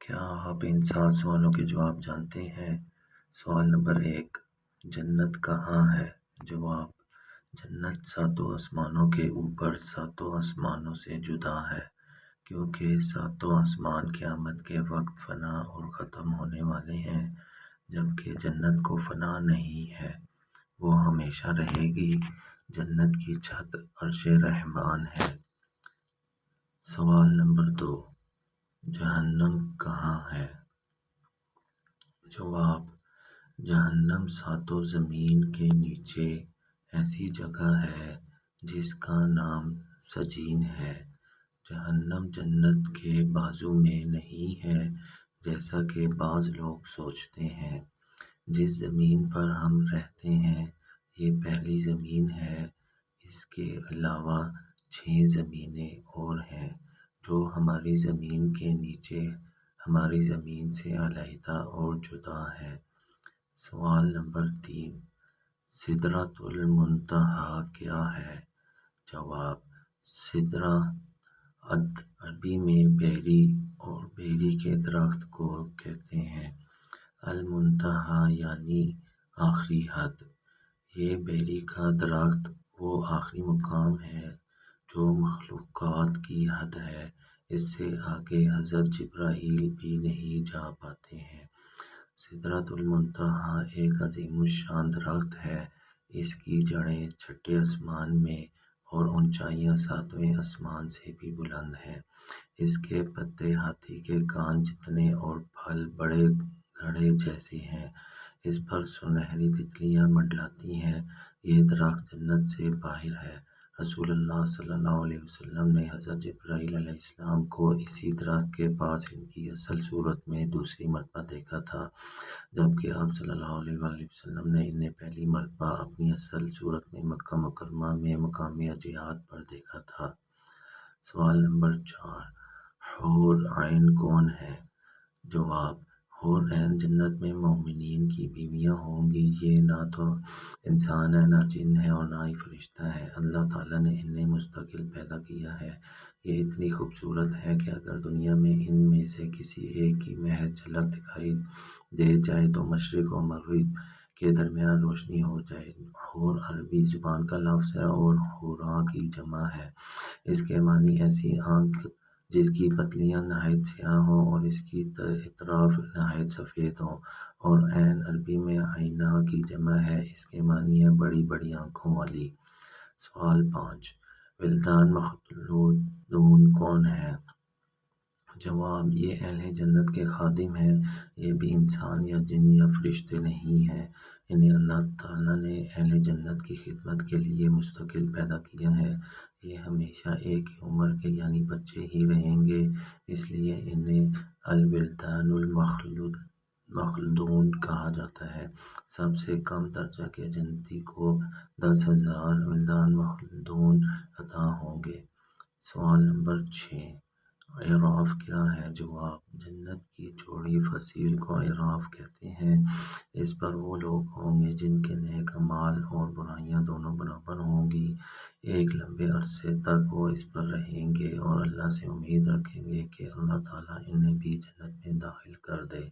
کیا آپ ان 7 سوالوں کے جواب جانتے ہیں؟ سوال نمبر 1، جنت کہاں ہے؟ جواب: جنت 7 آسمانوں کے اوپر 7 آسمانوں سے جدا ہے، کیونکہ 7 آسمان قیامت کے وقت فنا اور ختم ہونے والے ہیں، جبکہ جنت کو فنا نہیں ہے، وہ ہمیشہ رہے گی۔ جنت کی چھت عرش رحمان ہے۔ سوال نمبر 2، جہنم کہاں ہے؟ جواب: جہنم 7 زمین کے نیچے ایسی جگہ ہے جس کا نام سجین ہے۔ جہنم جنت کے بازو میں نہیں ہے جیسا کہ بعض لوگ سوچتے ہیں۔ جس زمین پر ہم رہتے ہیں یہ پہلی زمین ہے، اس کے علاوہ 6 زمینیں اور ہیں جو ہماری زمین کے نیچے ہماری زمین سے علیحدہ اور جدا ہے۔ سوال نمبر 3، سدرۃ المنتہا کیا ہے؟ جواب: سدرہ عربی میں بیری اور بیری کے درخت کو کہتے ہیں۔ المنتہا یعنی آخری حد۔ یہ بیری کا درخت وہ آخری مقام ہے جو مخلوقات کی حد ہے، اس سے آگے حضرت جبرائیل بھی نہیں جا پاتے ہیں۔ سدرۃ المنتہا ایک عظیم الشان درخت ہے، اس کی جڑیں چھٹے آسمان میں اور اونچائیاں 7ویں آسمان سے بھی بلند ہیں۔ اس کے پتے ہاتھی کے کان جتنے اور پھل بڑے گھڑے جیسے ہیں۔ اس پر سنہری تتلیاں منڈلاتی ہیں۔ یہ درخت جنت سے باہر ہے۔ رسول اللہ صلی اللہ علیہ وسلم نے حضرت جبرائیل علیہ السلام کو اسی درخت کے پاس ان کی اصل صورت میں دوسری مرتبہ دیکھا تھا، جبکہ آپ صلی اللہ علیہ وآلہ وسلم نے انہیں پہلی مرتبہ اپنی اصل صورت میں مکہ مکرمہ میں مقام جہاد پر دیکھا تھا۔ سوال نمبر 4، حور عین کون ہے؟ جواب: حور عین جنت میں مومنین کی بیویاں ہوں گی۔ یہ نہ تو انسان ہے، نہ جن ہے اور نہ ہی فرشتہ ہے۔ اللہ تعالیٰ نے انہیں مستقل پیدا کیا ہے۔ یہ اتنی خوبصورت ہے کہ اگر دنیا میں ان میں سے کسی ایک کی محض جھلک دکھائی دے جائے تو مشرق و مغرب کے درمیان روشنی ہو جائے۔ حور عربی زبان کا لفظ ہے اور حوراء کی جمع ہے۔ اس کے معنی ایسی آنکھ جس کی پتلیاں نہایت سیاہ ہوں اور اس کی اطراف نہایت سفید ہوں، اور عین عربی میں عینہ کی جمع ہے، اس کے معنی ہے بڑی بڑی آنکھوں والی۔ سوال 5، ولدان مخلدون کون ہیں؟ جواب: یہ اہل جنت کے خادم ہیں۔ یہ بھی انسان یا جن یا فرشتے نہیں ہیں۔ انہیں اللہ تعالیٰ نے اہل جنت کی خدمت کے لیے مستقل پیدا کیا ہے۔ یہ ہمیشہ ایک ہی عمر کے یعنی بچے ہی رہیں گے، اس لیے انہیں الولدان المخلدون کہا جاتا ہے۔ سب سے کم درجہ کے جنتی کو 10,000 ولدان مخلدون عطا ہوں گے۔ سوال نمبر 6، اعراف کیا ہے؟ جواب: جنت کی چوڑی فصیل کو اعراف کہتے ہیں۔ اس پر وہ لوگ ہوں گے جن کے نیک اعمال اور برائیاں دونوں برابر ہوں گی۔ ایک لمبے عرصے تک وہ اس پر رہیں گے اور اللہ سے امید رکھیں گے کہ اللہ تعالیٰ انہیں بھی جنت میں داخل کر دے۔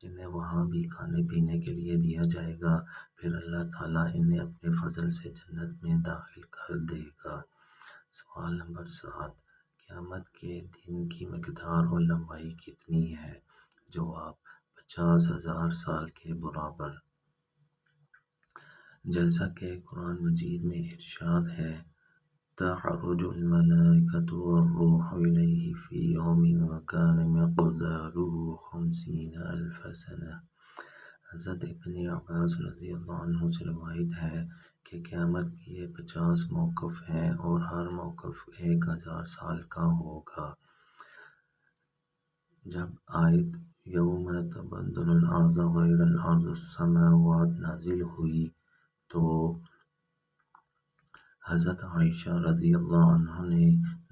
انہیں وہاں بھی کھانے پینے کے لیے دیا جائے گا، پھر اللہ تعالیٰ انہیں اپنے فضل سے جنت میں داخل کر دے گا۔ سوال نمبر 7، قیامت کے دن کی مقدار اور لمبائی کتنی ہے؟ جواب: 50,000 سال کے برابر۔ جیسا کہ قرآن مجید میں ارشاد ہے، تعرج الملائکۃ والروح الیہ فی یوم کان مقدارہ 50,000 سنہ۔ حضرت ابن عباس رضی اللہ عنہ سے روایت ہے کہ قیامت کے 50 موقف ہیں اور ہر موقف 1,000 سال کا ہوگا۔ جب آیت یوم تبدل الارض غیر الارض السماوات نازل ہوئی تو حضرت عائشہ رضی اللہ عنہا نے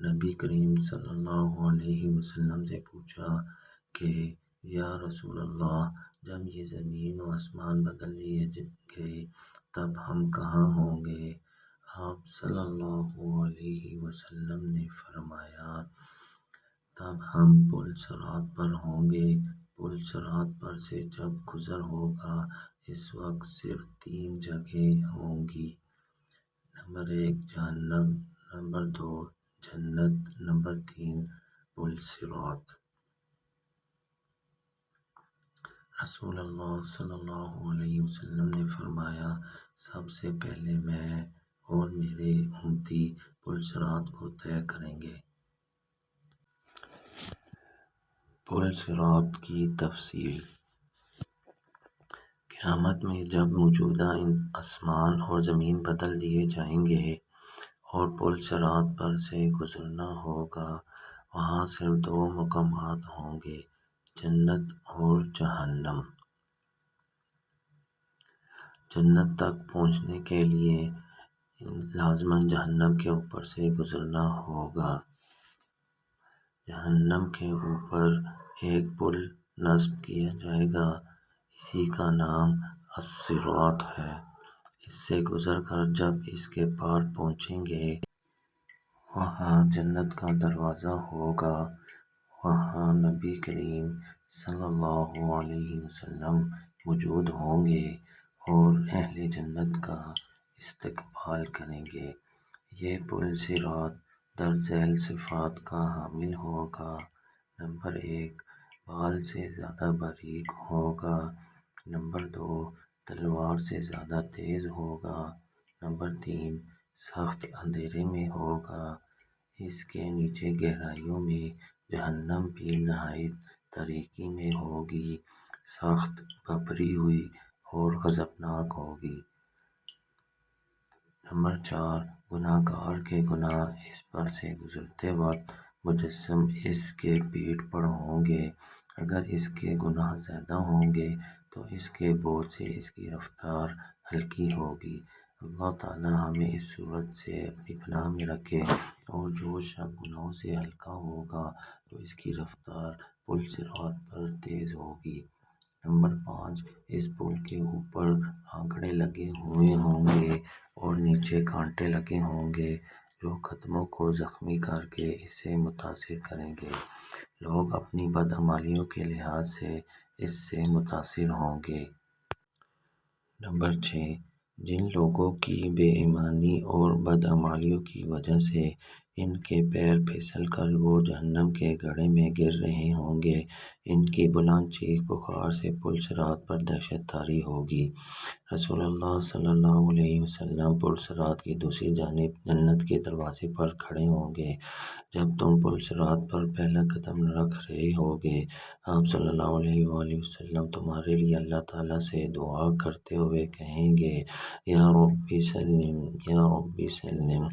نبی کریم صلی اللہ علیہ وسلم سے پوچھا کہ یا رسول اللہ، جب یہ زمین و آسمان بدل لیے گئے تب ہم کہاں ہوں گے؟ آپ صلی اللہ علیہ وسلم نے فرمایا تب ہم پل صراط پر ہوں گے۔ پل صراط پر سے جب گزر ہوگا اس وقت صرف 3 جگہیں ہوں گی۔ نمبر 1 جہنم، نمبر 2 جنت، نمبر 3 پل صراط۔ رسول اللہ صلی اللہ علیہ وسلم نے فرمایا، سب سے پہلے میں اور میرے امتی پل صراط کو طے کریں گے۔ پل صراط کی تفصیل۔ قیامت میں جب موجودہ آسمان اور زمین بدل دیے جائیں گے اور پل صراط پر سے گزرنا ہوگا، وہاں صرف 2 مقامات ہوں گے، جنت اور جہنم۔ جنت تک پہنچنے کے لیے لازماً جہنم کے اوپر سے گزرنا ہوگا۔ جہنم کے اوپر ایک پل نصب کیا جائے گا، اسی کا نام الصراط ہے۔ اس سے گزر کر جب اس کے پار پہنچیں گے، وہاں جنت کا دروازہ ہوگا۔ وہاں نبی کریم صلی اللہ علیہ وسلم موجود ہوں گے اور اہل جنت کا استقبال کریں گے۔ یہ پل صراط درج ذیل صفات کا حامل ہوگا۔ نمبر 1 بال سے زیادہ باریک ہوگا۔ نمبر 2 تلوار سے زیادہ تیز ہوگا۔ نمبر 3 سخت اندھیرے میں ہوگا۔ اس کے نیچے گہرائیوں میں جہنم بھی نہایت تاریکی میں ہوگی، سخت بھری ہوئی اور غضبناک ہوگی۔ نمبر 4 گناہ گار کے گناہ اس پر سے گزرتے وقت مجسم اس کے پیٹھ پر ہوں گے۔ اگر اس کے گناہ زیادہ ہوں گے تو اس کے بوجھ سے اس کی رفتار ہلکی ہوگی۔ اللہ تعالی ہمیں اس صورت سے اپنی پناہ میں رکھے، اور جو شخص گناہوں سے ہلکا ہوگا تو اس کی رفتار پل صراط پر تیز ہوگی۔ نمبر 5 اس پل کے اوپر آنکڑے لگے ہوئے ہوں گے اور نیچے کانٹے لگے ہوں گے جو قدموں کو زخمی کر کے اسے متاثر کریں گے۔ لوگ اپنی بدعمالیوں کے لحاظ سے اس سے متاثر ہوں گے۔ نمبر 6 جن لوگوں کی بے ایمانی اور بدعمالیوں کی وجہ سے ان کے پیر پھسل کر وہ جہنم کے گڑھے میں گر رہے ہوں گے، ان کی بلند چیخ پکار سے پل صراط پر دہشت طاری ہوگی۔ رسول اللہ صلی اللہ علیہ وسلم پل صراط کی دوسری جانب جنت کے دروازے پر کھڑے ہوں گے۔ جب تم پل صراط پر پہلا قدم رکھ رہے ہوگے، آپ صلی اللہ علیہ وآلہ وسلم تمہارے لیے اللہ تعالیٰ سے دعا کرتے ہوئے کہیں گے، یا ربی سلم یا ربی سلم۔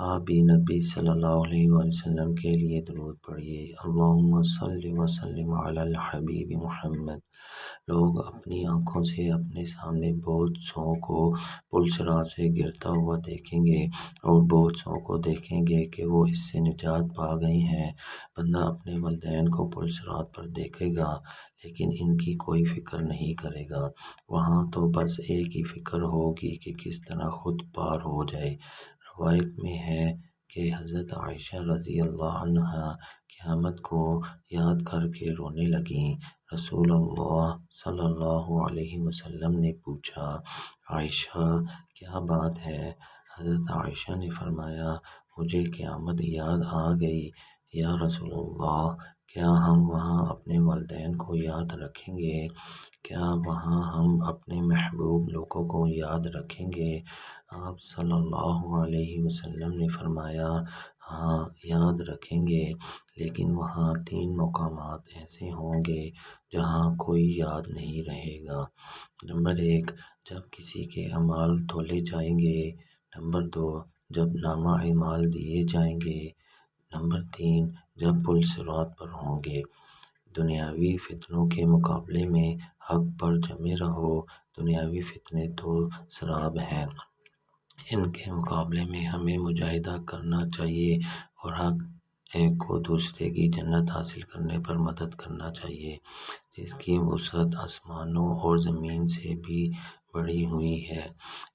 آپ بھی نبی صلی اللہ علیہ وآلہ وسلم کے لیے درود پڑھیے، اللہم صلی وسلم علی الحبیب محمد۔ لوگ اپنی آنکھوں سے اپنے سامنے بہت سوں کو پل صراط سے گرتا ہوا دیکھیں گے اور بہت سوں کو دیکھیں گے کہ وہ اس سے نجات پا گئے ہیں۔ بندہ اپنے والدین کو پل صراط پر دیکھے گا لیکن ان کی کوئی فکر نہیں کرے گا۔ وہاں تو بس ایک ہی فکر ہوگی کہ کس طرح خود پار ہو جائے۔ روایت میں ہے کہ حضرت عائشہ رضی اللہ عنہا قیامت کو یاد کر کے رونے لگیں۔ رسول اللہ صلی اللہ علیہ وسلم نے پوچھا، عائشہ کیا بات ہے؟ حضرت عائشہ نے فرمایا، مجھے قیامت یاد آ گئی یا رسول اللہ، کیا ہم وہاں اپنے والدین کو یاد رکھیں گے؟ کیا وہاں ہم اپنے محبوب لوگوں کو یاد رکھیں گے؟ آپ صلی اللہ علیہ وسلم نے فرمایا، ہاں یاد رکھیں گے، لیکن وہاں 3 مقامات ایسے ہوں گے جہاں کوئی یاد نہیں رہے گا۔ نمبر 1 جب کسی کے اعمال تولے جائیں گے۔ نمبر 2 جب نامہ اعمال دیے جائیں گے۔ نمبر 3 جب پل صراط پر ہوں گے۔ دنیاوی فتنوں کے مقابلے میں حق پر جمے رہو۔ دنیاوی فتنے تو سراب ہیں، ان کے مقابلے میں ہمیں مجاہدہ کرنا چاہیے اور حق ایک کو دوسرے کی جنت حاصل کرنے پر مدد کرنا چاہیے، جس کی وسعت آسمانوں اور زمین سے بھی بڑھی ہوئی ہے۔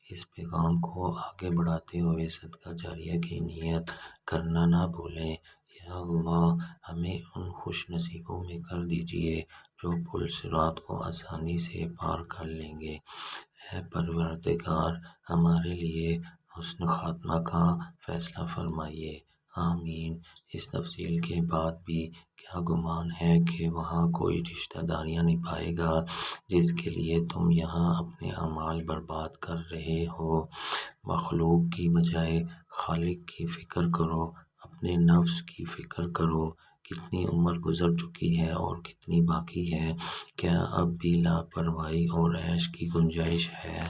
اس پیغام کو آگے بڑھاتے ہوئے صدقہ جاریہ کی نیت کرنا نہ بھولیں۔ یا یا اللہ ہمیں ان خوش نصیبوں میں کر دیجئے جو پل صراط کو آسانی سے پار کر لیں گے۔ اے پروردگار ہمارے لیے حسن خاتمہ کا فیصلہ فرمائیے، آمین۔ اس تفصیل کے بعد بھی کیا گمان ہے کہ وہاں کوئی رشتہ داریاں نبھائے گا جس کے لیے تم یہاں اپنے اعمال برباد کر رہے ہو؟ مخلوق کی بجائے خالق کی فکر کرو، اپنے نفس کی فکر کرو۔ کتنی عمر گزر چکی ہے اور کتنی باقی ہے؟ کیا اب بھی لاپرواہی اور عیش کی گنجائش ہے؟